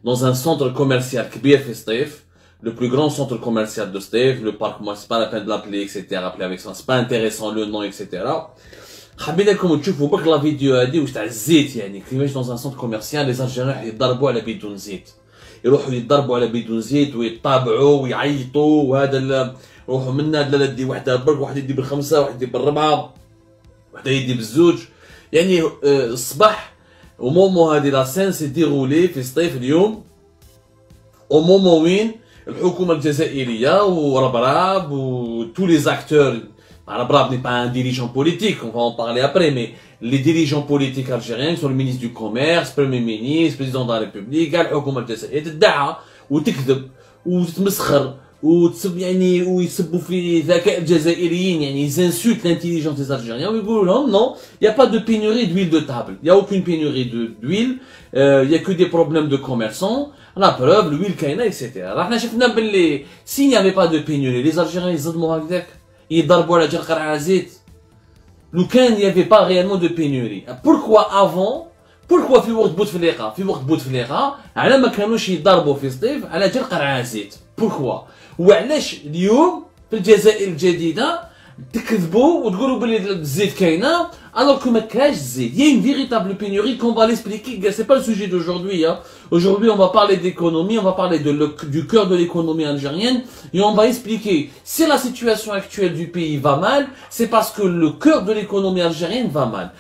dans un centre commercial كبير في سطيف, le plus grand centre commercial de Steve, le parc, moi c'est pas la peine de l'appeler, etc. Appeler avec ça, c'est pas intéressant le nom, etc. حبيناكم تشوفوا بك لا فيديو هذه واش تاع الزيت, يعني كيفاش dans un centre commercial les Algériens يضربوا على بدون زيت, يروحوا يضربوا على بدون زيت ويطابعوا ويعيطوا, وهذا روحوا منا لا دي وحده برك, واحد يدي بالخمسه, واحد يدي بالربعه, واحد يدي بالزوج, يعني الصباح ومومو هذه لا سين سي ديرولي في سطيف اليوم, ومومو وين الحكومه الجزائريه وربراب و tous les acteurs. Rabrab n'est pas un dirigeant politique, on va en parler après, mais les dirigeants politiques algériens sont le ministre du commerce, premier ministre, président de la République, الحكومه الجزائريه تدعى وتكذب وتتمسخر يعني ويسبوا في ذكاء الجزائريين, يعني ils insultent l'intelligence des Algériens ويقولوا لهم non, il n'y a pas de pénurie d'huile de table, il n'y a aucune pénurie d'huile, il n'y a que des problèmes de commerçants, la preuve l'huile كاينه etc. راحنا شفنا باللي s'il n'y avait pas de pénurie les Algériens يصدموا هكذاك يضربوا على جال قرعه زيت, لو كان il n'y avait pas réellement de pénurie. Pourquoi avant, pourquoi في وقت بوتفليقه على ما كانوش يضربوا في سطيف على جال قرعه زيت, pourquoi, وعلاش اليوم في الجزائر الجديده تكذبوا وتقولوا باللي الزيت كاينه alors que ما كاش الزيت. Il y a une véritable pénurie qu'on va l'expliquer, c'est pas le sujet d'aujourd'hui, hein. Aujourd'hui on va parler d'économie, on va parler du cœur de l'économie algérienne et on va expliquer si la situation actuelle du pays va mal, c'est parce que le cœur de l'économie algérienne va mal.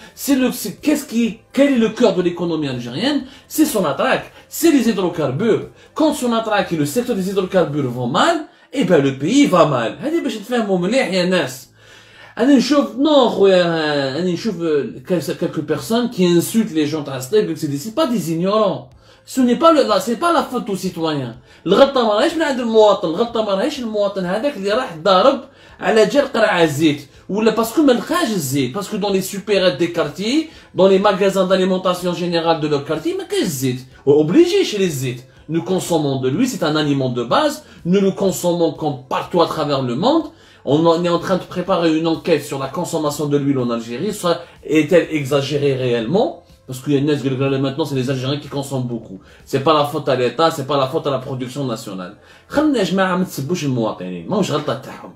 Quel est le cœur de l'économie algérienne? C'est son atraque, c'est les hydrocarbures. Quand son atraque et le secteur des hydrocarbures vont mal, eh ben le pays va mal. هذه باش تفهموا مليح يا ناس. أنا نشوف non خويا, أنا نشوف quelques personnes qui insultent les gens تاع سطيف, c'est pas des ignorants. Ce n'est pas c'est pas la faute aux citoyens. الغلطة ما راهيش من عند المواطن, الغلطة ما راهيش المواطن هذاك اللي راح ضارب على جال قرعة الزيت, ولا باسكو ما لقاش الزيت, باسكو dans les supérettes des quartiers, dans les magasins d'alimentation générale de leur quartier ما كاش الزيت, obligé chez les زيت. Nous consommons de l'huile, c'est un aliment de base, nous le consommons comme partout à travers le monde. On est en train de préparer une enquête sur la consommation de l'huile en Algérie. Est-elle exagérée réellement? Parce qu'il y a une neige maintenant, c'est les Algériens qui consomment beaucoup. C'est pas la faute à l'État, c'est pas la faute à la production nationale. خلنا يا جماعة ما تسبوش المواطنين, ماهوش غلطة تاعهم.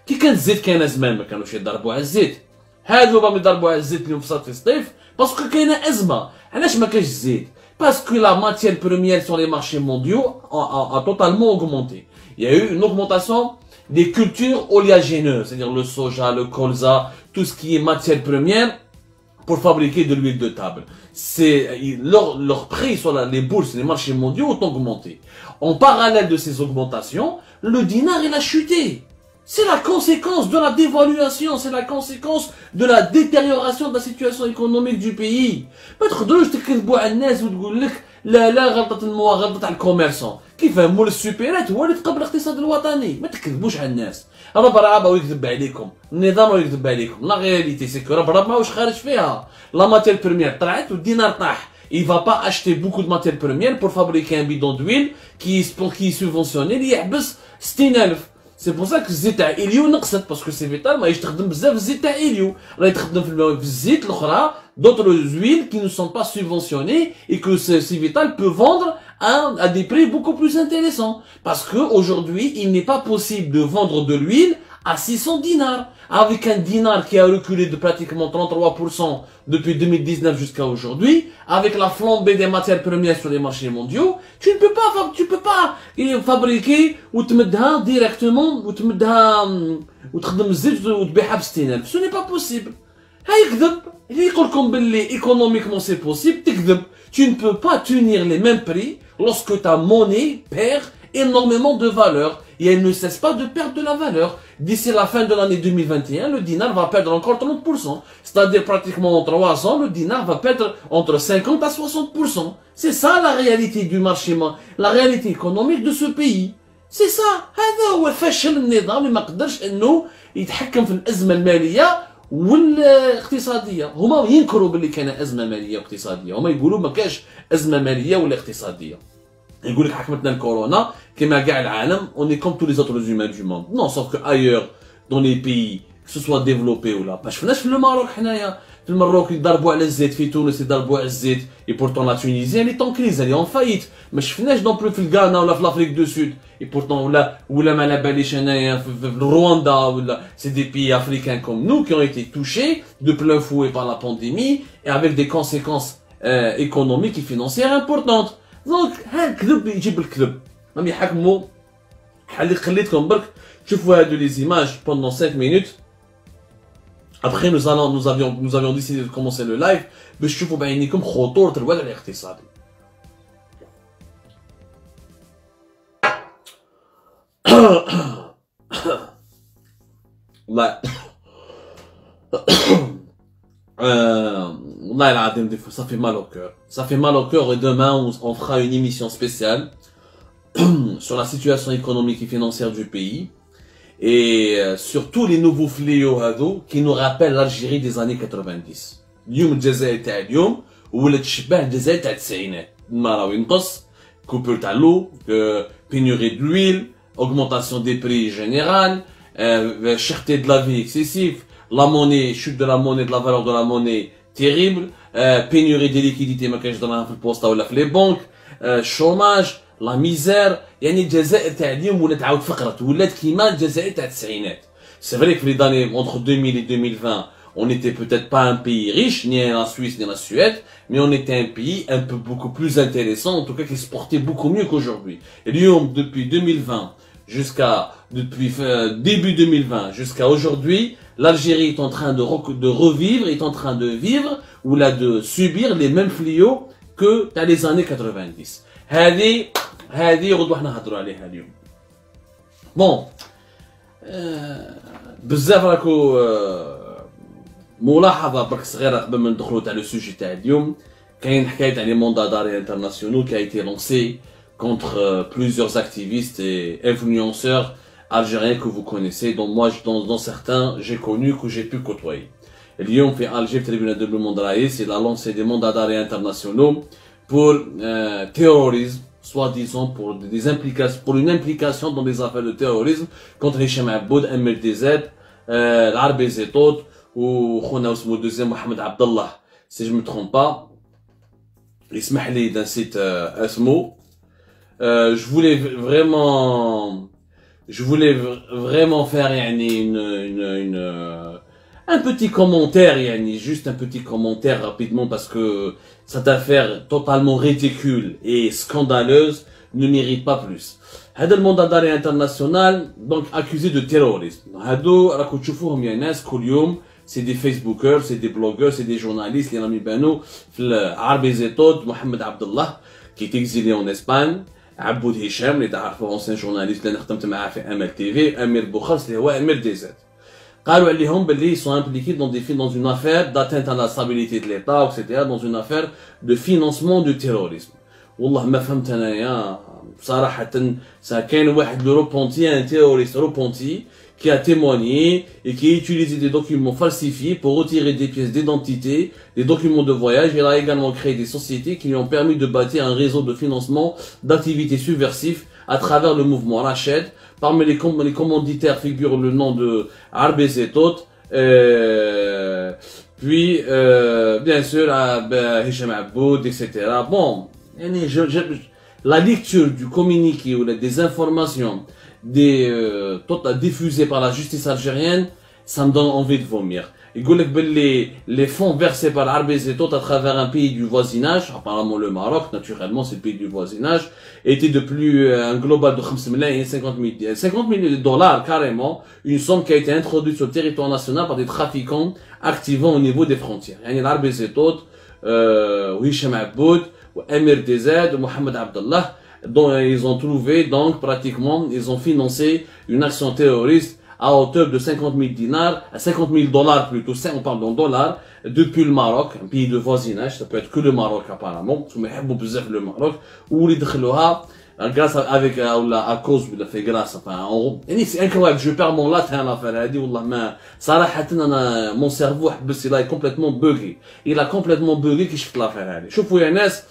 كي كان الزيت كاين زمان ما كانوش يضربوا على الزيت. هادو باغي يضربوا على الزيت اليوم في الصيف باسكو كاينة أزمة. علاش ما كاينش الزيت؟ Parce que la matière première sur les marchés mondiaux a totalement augmenté. Il y a eu une augmentation des cultures oléagineuses, c'est-à-dire le soja, le colza, tout ce qui est matière première pour fabriquer de l'huile de table. Leur prix sur les bourses et les marchés mondiaux ont augmenté. En parallèle de ces augmentations, le dinar il a chuté. C'est la conséquence de la dévaluation, c'est la conséquence de la détérioration de la situation économique du pays. ما تقدروش تكذبوا على الناس وتقول لك لا غلطة غلطة على الكوميرسون. كيف مول السوبيرات هو اللي تقبل الاقتصاد الوطني, ما تكذبوش على الناس. ربراب ويكذب عليكم, النظام يكذب عليكم. لا réalité c'est que ربراب ماهوش خارج فيها. La matière première طلعت والدينار طاح. Il va pas acheter beaucoup de matières premières pour fabriquer un bidon d'huile qui est subventionné اللي يحبس 60000. C'est pour ça que الزيت تاع إليو نقصت, parce que c'est vital ما يستخدم بزاف الزيت تاع إليو, راه يتخدم في الزيت الأخرى d'autres huiles qui ne sont pas subventionnées et que c'est vital peut vendre à des prix beaucoup plus intéressants. Parce que aujourd'hui, il n'est pas possible de vendre de l'huile à 600 dinars. Avec un dinar qui a reculé de pratiquement 33% depuis 2019 jusqu'à aujourd'hui, avec la flambée des matières premières sur les marchés mondiaux, tu ne peux pas fabriquer ou te mettre directement ou te mettre ou تخدم الزيت وتبيعها ب 60000. Ce n'est pas possible. هيكذب. اللي يقول لكم باللي économiquement c'est possible, تكذب. Tu ne peux pas tenir les mêmes prix lorsque ta monnaie perd énormément de valeur et elle ne cesse pas de perdre de la valeur. D'ici la fin de l'année 2021, le dinar va perdre encore 30%. C'est-à-dire pratiquement en 3 ans, le dinar va perdre entre 50 à 60%. C'est ça la réalité du marché, la réalité économique de ce pays. C'est ça. هذا هو فشل النظام اللي ما قدرش انه يتحكم في الازمه الماليه والاقتصاديه. هما ينكروا باللي كان ازمه ماليه واقتصاديه, هما يقولوا ما كاش ازمه ماليه ولا اقتصاديه. يقول لك حكمتنا الكورونا كما كاع العالم, on est comme tous les autres humains du monde. Non, sauf que ailleurs, dans les pays que ce soit développé ou là. Parce que في الماروك حنايا في الماروك يضربوا على الزيت في تونس يضربوا على الزيت et pourtant la Tunisie elle est en crise elle est en faillite ما شفناش non plus في الغانا ولا في l'Afrique du Sud et pourtant ولا ما على باليش هنايا في Rwanda ولا c'est des pays africains comme nous qui ont été touchés de plein fouet par la pandémie et avec des conséquences économiques et financières importantes donc ها الكذب يجيب الكذب راهم يحكموا خليتكم برك شوفوا هادو les images pendant 5 minutes. Après, nous avions décidé de commencer le live. Mais je trouve que comme خطورة الوضع الاقتصادي. والله والله العظيم des fois ça fait mal au cœur. Ça fait mal au cœur et demain on fera une émission spéciale sur la situation économique et financière du pays. Et sur tous les nouveaux fléaux qui nous rappellent l'Algérie des années 90. اليوم الجزائر تاع اليوم ولات تشبه الجزائر تاع التسعينات. الماء راه ينقص، coupure تاع l'eau, pénurie de l'huile, augmentation des prix générale, cherté de la vie excessive, la monnaie, chute de la monnaie, de la valeur de la monnaie terrible, pénurie des liquidités ما كاينش دراهم في البوسطة ولا في les banques, chômage, la misère. يعني الجزائر تاع اليوم ولات عاود فقرت ولات كيما الجزائر تاع التسعينات. C'est vrai que les années entre 2000 et 2020 on n'était peut-être pas un pays riche ni la Suisse ni la Suède mais on était un pays un peu beaucoup plus intéressant en tout cas qui se portait beaucoup mieux qu'aujourd'hui. Et Lyon depuis 2020 depuis début 2020 jusqu'à aujourd'hui l'Algérie est en train de revivre est en train de vivre ou là de subir les mêmes fléaux que dans les années 90. هذه غدوة حنا نهضروا عليها اليوم. بون بزاف راكو ملاحظة برك صغيرة قبل ما ندخلوا تاع لو سوجي تاع اليوم. كاين حكاية تاع لي موندا داري انترناسيونال qui a été lancé contre plusieurs activistes et influenceurs algériens que vous connaissez dont moi dans certains j'ai connu que j'ai pu côtoyer. اليوم في Alger في tribunal de monde Raïs il a lancé des mandats d'arrêt internationaux pour terrorisme soi-disant pour une implication dans des affaires de terrorisme contre Hicham Aboud, MRDZ, l'Arabie Zétot ou خونا اسمه deuxième Mohamed Abdallah si je me trompe pas. اسمح لي d'un site اسمه. Je voulais vraiment faire un petit commentaire, juste un petit commentaire rapidement parce que cette affaire totalement ridicule et scandaleuse ne mérite pas plus. هذا المنظمة d'arrêt international donc accusé de terrorisme. هادو راكو تشوفوهم يا ناس كل يوم c'est des facebookers, c'est des blogueurs, c'est des journalistes اللي راهم يبانوا في العربي زيتود. محمد عبد الله qui est exilé en Espagne. عبود هشام اللي تعرفوه ancien journaliste اللي خدمت معاه في امل تي في. امير بوخارس اللي هو امير دي زد. قالوا عليهم باللي ils sont impliqués dans une affaire d'atteinte à la stabilité de l'État etc. dans une affaire de financement du terrorisme. والله ما فهمت انايا بصراحة. كاين واحد لو روبونتي un terroriste repenti qui a témoigné et qui a utilisé des documents falsifiés pour retirer des pièces d'identité, des documents de voyage. Il a également créé des sociétés qui lui ont permis de bâtir un réseau de financement d'activités subversives à travers le mouvement Rached. Parmi les commanditaires figure le nom de Arbe Zetot, puis bien sûr Hicham Aboud, etc. Bon, la lecture du communiqué ou des informations diffusées par la justice algérienne, ça me donne envie de vomir. Les fonds versés par l'Arbe Zetot à travers un pays du voisinage, apparemment le Maroc, naturellement c'est le pays du voisinage, était de plus un global de 50 millions de dollars carrément, une somme qui a été introduite sur le territoire national par des trafiquants activant au niveau des frontières. L'Arbe Zetot, Hicham Aboud, Emir DZ, Mohamed Abdallah, dont ils ont trouvé donc pratiquement, ils ont financé une action terroriste à hauteur de 50 000 dinars, à 50 000 dollars plutôt, on parle en dollars, depuis le Maroc, un pays de voisinage, ça peut être que le Maroc apparemment, parce que j'aime beaucoup le Maroc, où ils grâce avec, à cause de la fait grâce, enfin, en gros, c'est incroyable, je perds mon latin à l'affaire, elle dit, wallah, ma, صراحة, mon cerveau, il est complètement buggé. Il a complètement buggé qui je fais l'affaire, allez. شوفوا يا ناس,